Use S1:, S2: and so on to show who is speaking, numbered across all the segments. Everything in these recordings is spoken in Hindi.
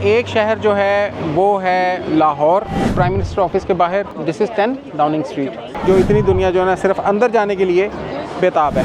S1: एक शहर जो है वो है लाहौर, प्राइम मिनिस्टर ऑफिस के बाहर। This is 10 Downing street. जो इतनी दुनिया जो है ना सिर्फ अंदर जाने के लिए बेताब है।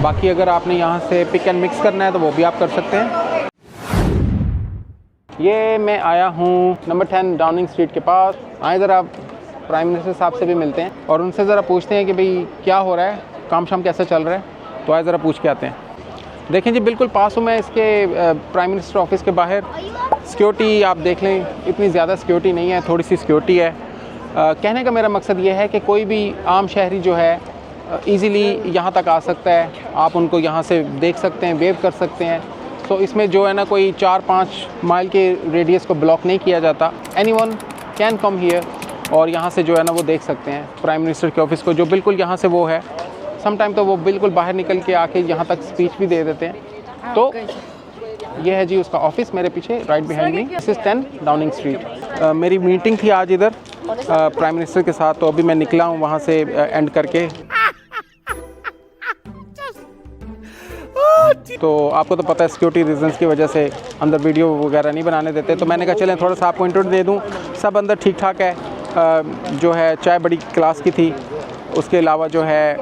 S1: बाकी अगर आपने यहाँ से पिक एंड मिक्स करना है तो वो भी आप कर सकते हैं। ये मैं आया हूँ नंबर 10 डाउनिंग स्ट्रीट के पास। आए ज़रा प्राइम मिनिस्टर साहब से भी मिलते हैं और उनसे ज़रा पूछते हैं कि भाई क्या हो रहा है, काम शाम कैसे चल रहा है। तो आए ज़रा पूछ के आते हैं। देखें जी, बिल्कुल पास हूँ मैं इसके प्राइम मिनिस्टर ऑफिस के बाहर। सिक्योरिटी आप देख लें, इतनी ज़्यादा सिक्योरिटी नहीं है, थोड़ी सी सिक्योरिटी है। कहने का मेरा मकसद ये है कि कोई भी आम शहरी जो है ईज़िली यहाँ तक आ सकता है। आप उनको यहाँ से देख सकते हैं, वेव कर सकते हैं। तो इसमें जो है ना कोई 4-5 माइल के रेडियस को ब्लॉक नहीं किया जाता। एनीवन कैन कम हियर और यहाँ से जो है ना वो देख सकते हैं प्राइम मिनिस्टर के ऑफिस को, जो बिल्कुल यहाँ से वो है। सम टाइम तो वो बिल्कुल बाहर निकल के आके यहाँ तक स्पीच भी दे देते हैं। तो ये है जी उसका ऑफिस मेरे पीछे, right behind me. This is 10 Downing street. मेरी मीटिंग थी आज इधर प्राइम मिनिस्टर के साथ, तो अभी मैं निकला हूँ वहाँ से एंड करके। तो आपको तो पता है सिक्योरिटी रीजंस की वजह से अंदर वीडियो वगैरह नहीं बनाने देते। तो मैंने कहा चलें थोड़ा सा आपको इंट्रो दे दूँ। सब अंदर ठीक ठाक है। जो है चाय बड़ी क्लास की थी। उसके अलावा जो है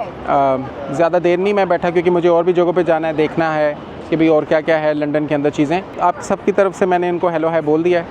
S1: ज़्यादा देर नहीं मैं बैठा, क्योंकि मुझे और भी जगहों पे जाना है, देखना है कि भाई और क्या क्या है लंदन के अंदर चीज़ें। आप सबकी तरफ से मैंने इनको हेलो हाय बोल दिया है।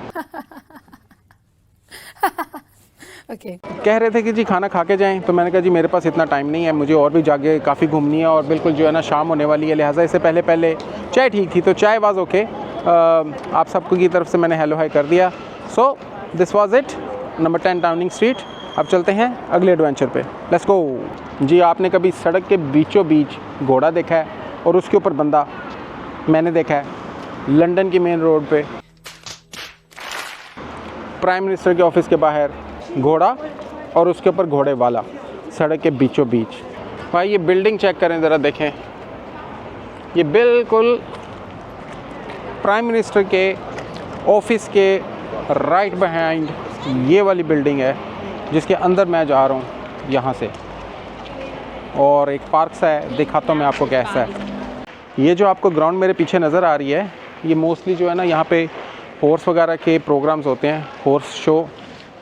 S2: Okay.
S1: कह रहे थे कि जी खाना खा के जाएं, तो मैंने कहा जी मेरे पास इतना टाइम नहीं है, मुझे और भी जाके काफ़ी घूमनी है और बिल्कुल जो है ना शाम होने वाली है। लिहाजा इससे पहले चाय ठीक थी, तो चाय वाज ओके। आप सबको की तरफ से मैंने हेलो हाय कर दिया। So this was it, number 10 Downing street. अब चलते हैं अगले एडवेंचर पे, लेट्स गो। जी आपने कभी सड़क के बीचों बीच घोड़ा देखा है और उसके ऊपर बंदा? मैंने देखा है लंदन की मेन रोड पे प्राइम मिनिस्टर के ऑफिस के बाहर घोड़ा और उसके ऊपर घोड़े वाला, सड़क के बीचों बीच। भाई ये बिल्डिंग चेक करें ज़रा, देखें ये बिल्कुल प्राइम मिनिस्टर के ऑफिस के राइट बिहाइंड ये वाली बिल्डिंग है जिसके अंदर मैं जा रहा हूँ यहाँ से। और एक पार्क सा है, दिखाता हूँ मैं आपको कैसा है। ये जो आपको ग्राउंड मेरे पीछे नज़र आ रही है, ये मोस्टली जो है ना यहाँ पे हॉर्स वगैरह के प्रोग्राम्स होते हैं, हॉर्स शो।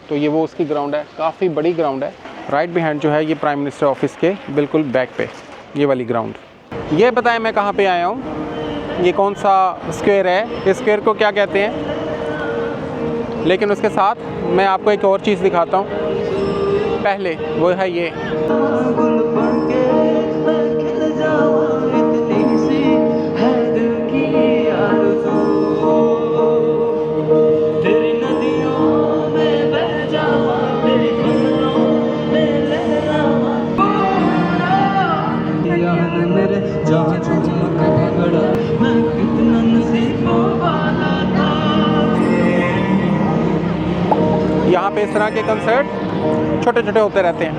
S1: तो ये वो उसकी ग्राउंड है, काफ़ी बड़ी ग्राउंड है। राइट बिहाइंड जो है ये प्राइम मिनिस्टर ऑफिस के बिल्कुल बैक पे ये वाली ग्राउंड। ये बताएं मैं कहाँ पे आया हूँ, ये कौन सा स्क्वायर है, इस स्क्वायर को क्या कहते हैं। लेकिन उसके साथ मैं आपको एक और चीज़ दिखाता हूँ पहले, वो है ये। यहाँ पे इस तरह के कंसर्ट छोटे छोटे होते रहते हैं।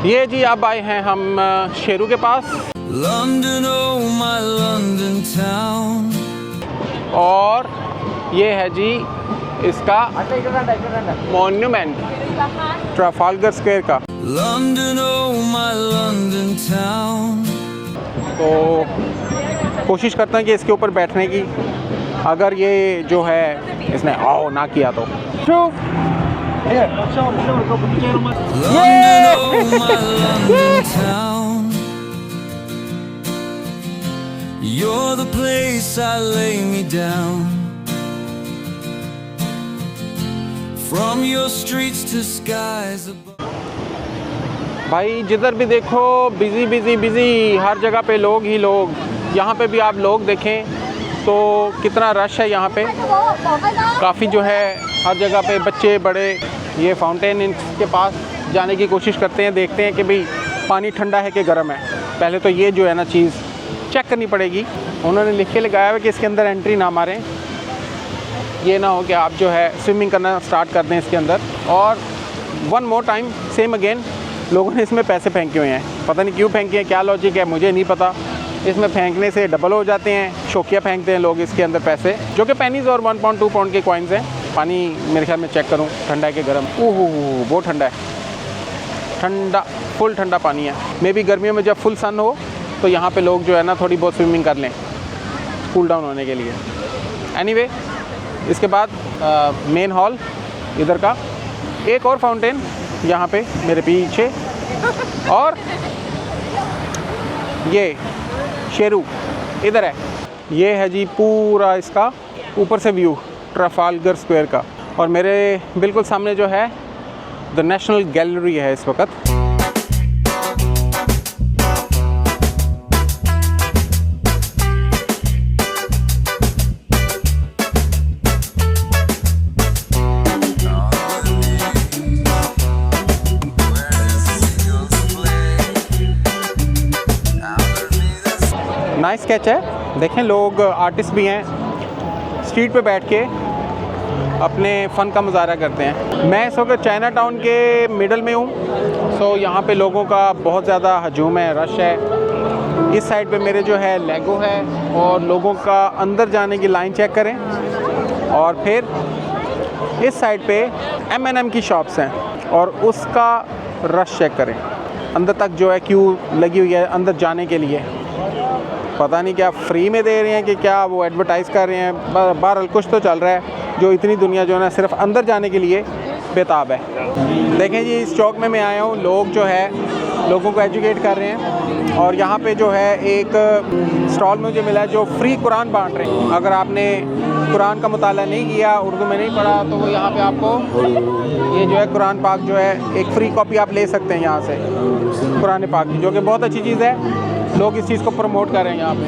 S1: ये जी अब आए हैं हम शेरू के पास।
S3: London, oh my London town.
S1: और ये है जी इसका मॉन्यूमेंट ट्राफाल्गर स्क्वायर का।
S3: London, oh my London town.
S1: तो कोशिश करते हैं कि इसके ऊपर बैठने की, अगर ये जो है इसने आओ ना किया तो।
S3: London, oh my London town. You're the place I lay me down. From your streets to skies above.
S1: भाई जिधर भी देखो बिज़ी बिज़ी बिज़ी, हर जगह पे लोग ही लोग। यहाँ पे भी आप लोग देखें तो कितना रश है यहाँ पे, काफ़ी जो है हर जगह पे बच्चे बड़े। ये फाउंटेन इनके पास जाने की कोशिश करते हैं, देखते हैं कि भाई पानी ठंडा है कि गर्म है। पहले तो ये जो है ना चीज़ चेक करनी पड़ेगी। उन्होंने लिख के लगाया है कि इसके अंदर एंट्री ना मारें, ये ना हो कि आप जो है स्विमिंग करना स्टार्ट कर दें इसके अंदर। और one more time same again, लोगों ने इसमें पैसे फेंके हुए हैं, पता नहीं क्यों फेंके हैं, क्या लॉजिक है मुझे नहीं पता। इसमें फेंकने से डबल हो जाते हैं, शौकिया फेंकते हैं लोग इसके अंदर पैसे, जो कि पेनीज़ और 1 पाउंड 2 पाउंड के कॉइन्स हैं। पानी मेरे ख्याल में चेक करूं, ठंडा है कि गर्म? ओह बहुत ठंडा है, ठंडा, फुल ठंडा पानी है। मे बी गर्मियों में जब फुल सन हो तो यहाँ पे लोग जो है ना थोड़ी बहुत स्विमिंग कर लें कूल डाउन होने के लिए। एनीवे, इसके बाद मेन हॉल इधर का, एक और फाउंटेन यहाँ पे मेरे पीछे, और ये शेरू इधर है। ये है जी पूरा इसका ऊपर से व्यू ट्राफालगर स्क्वायर का। और मेरे बिल्कुल सामने जो है द नेशनल गैलरी है इस वक्त। नाइस स्केच है, देखें लोग आर्टिस्ट भी हैं, स्ट्रीट पे बैठ के अपने फ़न का मुजाहरा करते हैं। मैं इस वक्त चाइना टाउन के मिडल में हूँ, सो यहाँ पे लोगों का बहुत ज़्यादा हजूम है, रश है। इस साइड पे मेरे जो है लेगो है, और लोगों का अंदर जाने की लाइन चेक करें। और फिर इस साइड पे M&M की शॉप्स हैं, और उसका रश चेक करें। अंदर तक जो है क्यू लगी हुई है अंदर जाने के लिए, पता नहीं क्या फ्री में दे रहे हैं कि क्या वो एडवर्टाइज़ कर रहे हैं, बहरहाल कुछ तो चल रहा है जो इतनी दुनिया जो है ना सिर्फ अंदर जाने के लिए बेताब है। देखें जी, इस चौक में मैं आया हूँ, लोग जो है लोगों को एजुकेट कर रहे हैं। और यहाँ पे जो है एक स्टॉल मुझे मिला है जो फ्री कुरान बांट रहे हैं। अगर आपने कुरान का मुताला नहीं किया, उर्दू में नहीं पढ़ा, तो वो यहाँ पे आपको ये जो है कुरान पाक जो है एक फ़्री कॉपी आप ले सकते हैं यहाँ से कुरान पाक की, जो कि बहुत अच्छी चीज़ है। लोग इस चीज़ को प्रमोट कर रहे हैं यहाँ पे।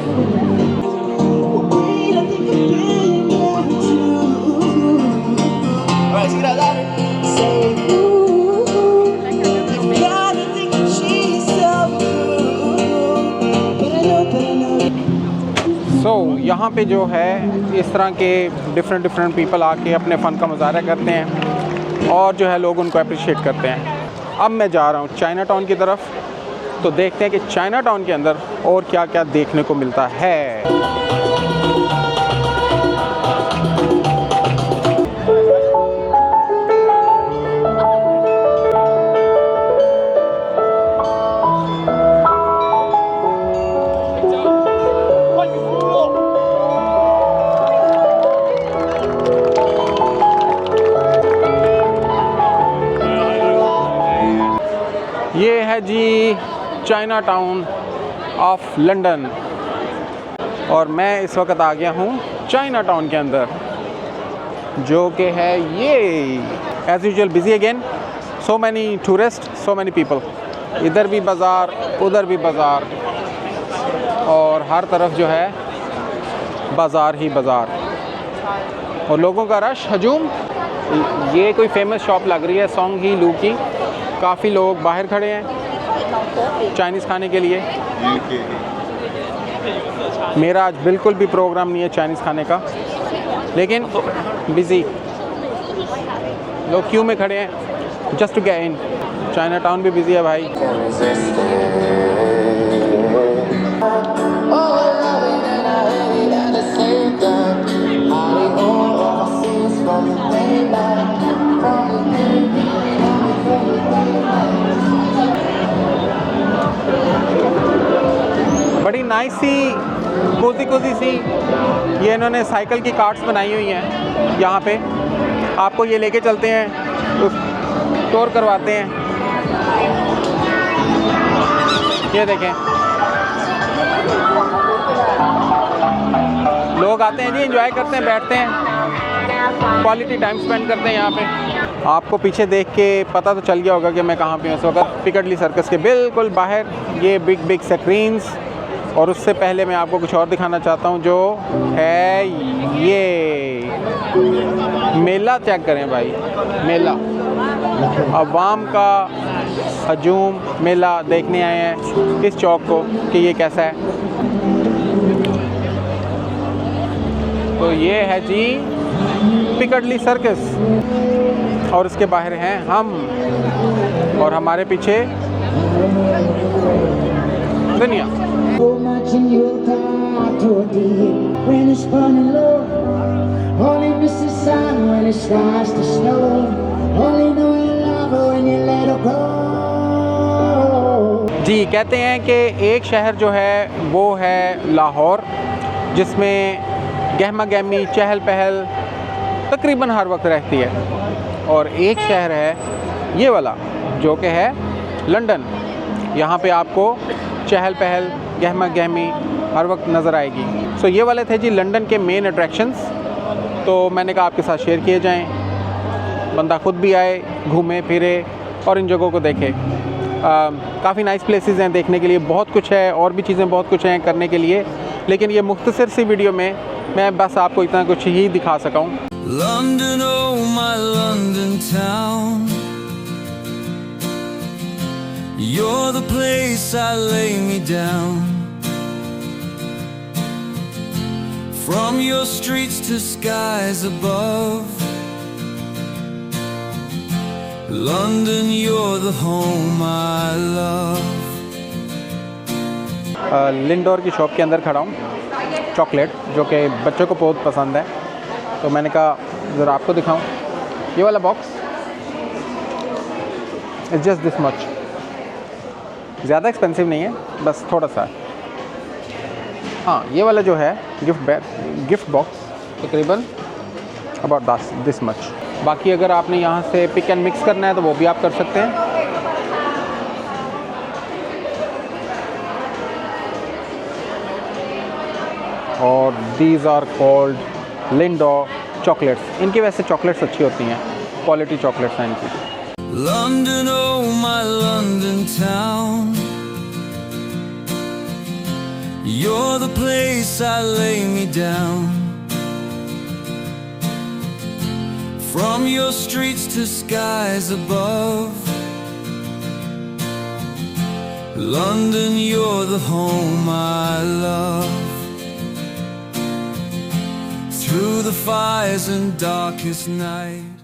S1: यहाँ पे जो है इस तरह के डिफरेंट पीपल आके अपने फ़न का मुजाहरा करते हैं, और जो है लोग उनको अप्रिशिएट करते हैं। अब मैं जा रहा हूँ चाइना टाउन की तरफ, तो देखते हैं कि चाइना टाउन के अंदर और क्या क्या देखने को मिलता है। ये है जी चाइना टाउन ऑफ लंदन, और मैं इस वक्त आ गया हूँ चाइना टाउन के अंदर, जो कि है ये as usual busy again, so many tourist, so many people. इधर भी बाज़ार, उधर भी बाज़ार, और हर तरफ जो है बाज़ार ही बाज़ार, और लोगों का रश हजूम। ये कोई फेमस शॉप लग रही है सोंग ही लू की, काफ़ी लोग बाहर खड़े हैं चाइनीज़ खाने के लिए। मेरा आज बिल्कुल भी प्रोग्राम नहीं है चाइनीज़ खाने का, लेकिन बिज़ी लोग क्यू में खड़े हैं just to get in. Chinatown भी बिज़ी है भाई। बड़ी नाइस सी कोजी सी ये इन्होंने साइकिल की कार्ट्स बनाई हुई हैं। यहाँ पे आपको ये लेके चलते हैं, तो टूर करवाते हैं। ये देखें, लोग आते हैं जी, एंजॉय करते हैं, बैठते हैं, क्वालिटी टाइम स्पेंड करते हैं यहाँ पे। आपको पीछे देख के पता तो चल गया होगा कि मैं कहाँ पे हूँ इस वक्त। पिकाडिली सर्कस के बिल्कुल बाहर ये बिग स्क्रीन्स, और उससे पहले मैं आपको कुछ और दिखाना चाहता हूँ, जो है ये मेला। चेक करें भाई, मेला, अवाम का हजूम, मेला देखने आए हैं इस चौक को कि ये कैसा है। तो ये है जी पिकाडिली सर्कस और इसके बाहर हैं हम और हमारे पीछे दुनिया। जी, कहते हैं कि एक शहर जो है वो है लाहौर, जिसमें गहमा गहमी चहल पहल तकरीबन हर वक्त रहती है, और एक शहर है ये वाला जो कि है लंदन। यहाँ पे आपको चहल पहल गहमा गहमी हर वक्त नज़र आएगी। सो ये वाले थे जी लंदन के मेन अट्रैक्शंस, तो मैंने कहा आपके साथ शेयर किए जाएं, बंदा खुद भी आए, घूमे फिरे और इन जगहों को देखे। काफ़ी नाइस प्लेसेस हैं देखने के लिए, बहुत कुछ है, और भी चीज़ें बहुत कुछ हैं करने के लिए, लेकिन ये मुख्तसर सी वीडियो में मैं बस आपको इतना कुछ ही दिखा सका हूँ।
S3: London, oh my London town, you're the place I lay me down. From your streets to skies above, London, you're the home I love.
S1: Lindor की शॉप के अंदर खड़ा हूँ, चॉकलेट जो कि बच्चों को बहुत पसंद है, तो मैंने कहा ज़रा आपको दिखाऊं। ये वाला box it's just this much, ज़्यादा एक्सपेंसिव नहीं है, बस थोड़ा सा। हाँ, ये वाला जो है गिफ्ट बॉक्स तकरीबन अबाउट दिस मच। बाकी अगर आपने यहाँ से पिक एंड मिक्स करना है तो वो भी आप कर सकते हैं। और these are called Lindor chocolates. इनकी वैसे चॉकलेट्स अच्छी होती हैं, क्वालिटी चॉकलेट्स हैं इनकी।
S3: London, oh my London town, you're the place I lay me down. From your streets to skies above, London, you're the home I love. Through the fires and darkest night,